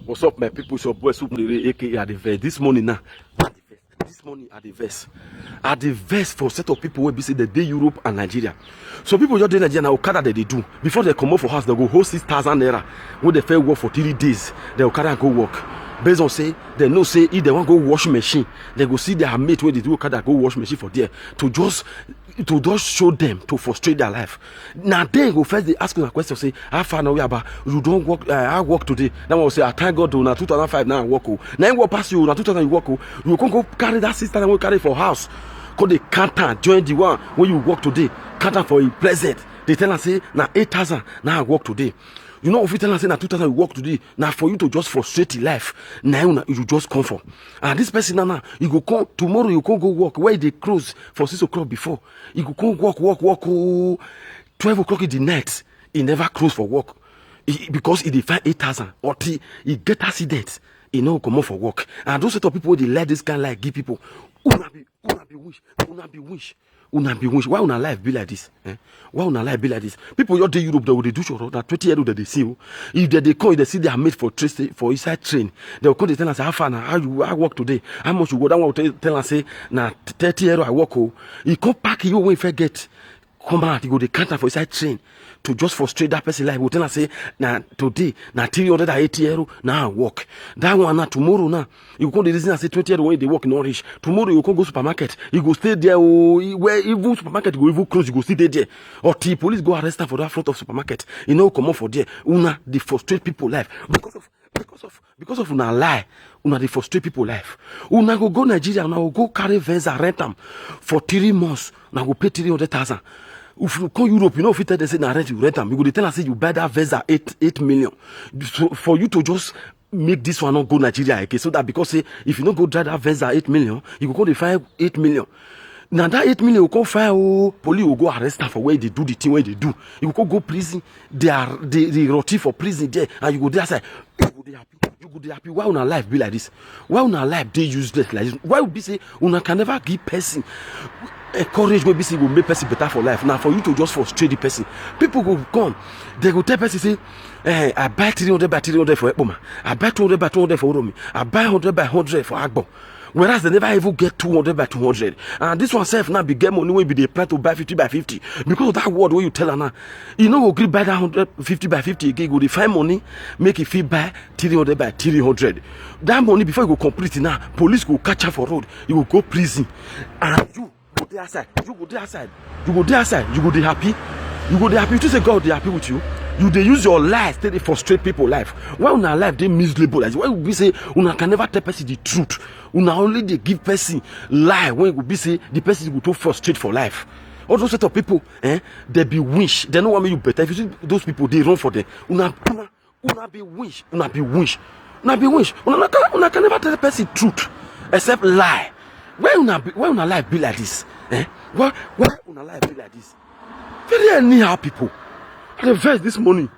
What's up, my people? So, boy, Super aka at the verse. This morning now, this morning at the verse for a set of people where be say they day Europe and Nigeria. So people just in Nigeria now, Okada they do before they come out for house, they go hold 6,000 naira when they fair work for 3 days. They Okada go work. Based on say they know say if they want go wash machine, they go see their mate where they do Okada go wash machine for there to just show them to frustrate their life. Now they go first they ask you a question, say how far now we about you don't work. I work today. Now I will say I thank God to now 2005 now I work. Now I work past you now 2000 you work. You can go carry that sister and we carry for house. Cause they can't join the one when you work today. Can't for a present. They tell us say now 8,000 now I work today. You know, if you tell us say now 2,000 you work today, now for you to just frustrate your life, now you just come for. And this person now, you go come tomorrow, you can't go work where they close for 6 o'clock before. You go come work, 12 o'clock in the night. He never close for work. Because he define 8,000 or he get accident, he no come out for work. And those sort of people they let this kind like give people. Una be wish. Why una life be like this? Why una life be like this? People your day Europe they will do show that 20 years old that they see you. If they come, they see they are made for inside train. They will come to tell us how far now, I work today, how much you go. That one will tell us say now 30 years I work. You come pack you when you get come out, you go the counter for inside train to just frustrate that person life. Will tell us say now today now 380 euro now I work. That one now tomorrow now you come the reason I say 20 euro when they work in Orange. Tomorrow you can go supermarket. You go stay there where even supermarket go even close. You go stay there. Or the police go arrest them for that front of supermarket. You know come on for there. Una they frustrate people life because of una lie. Una they frustrate people life. Una go Nigeria. Una go carry Venza rent them for 3 months. Una go pay 300,000. If you call Europe, you know, if you tell them say na rent, you rent them. You go tell us say you buy that Venza 8 million. So for you to just make this one not go Nigeria, okay? So that because say if you don't go drive that Venza 8 million, you go to find 8 million. Now that 8 million will come fire. Police will go arrest them for where they do the thing where they do. You go prison. They rot for prison there, and you go there say you go there happy. You go there happy. Why una life be like this? Why una life they useless like this? Why would be say una can never give person encourage maybe say will make person better for life. Now for you to just frustrate the person, people go come. They go tell person say, I buy 300 by 300 for Ekpoma. I buy 200 by 200 for Oromi. I buy 100 by 100 for Agbo. Whereas they never even get 200 by 200. And this one self now be get money when they plan to buy 50 by 50. Because of that word where you tell her now, you know, agree buy that 150 by 50 again, go find money, make it fee buy 300 by 300. That money before you go complete it now, police go catch her for road, you will go prison. And you go there outside, you go there outside, you go there outside, you go there happy. You go there happy. You say God they happy with you. You they use your life to frustrate people life. Why una life they miserable? Why would we say una can never tell person the truth? Una only they give person lie when we be say the person will too frustrate for life. All those set of people, they be wish. They don't want me you better. If you see those people, they run for them. Una be wish. Una can never tell the person truth except lie. Why una life be like this? Why una life be like this? Very anyhow people. I the verse this morning.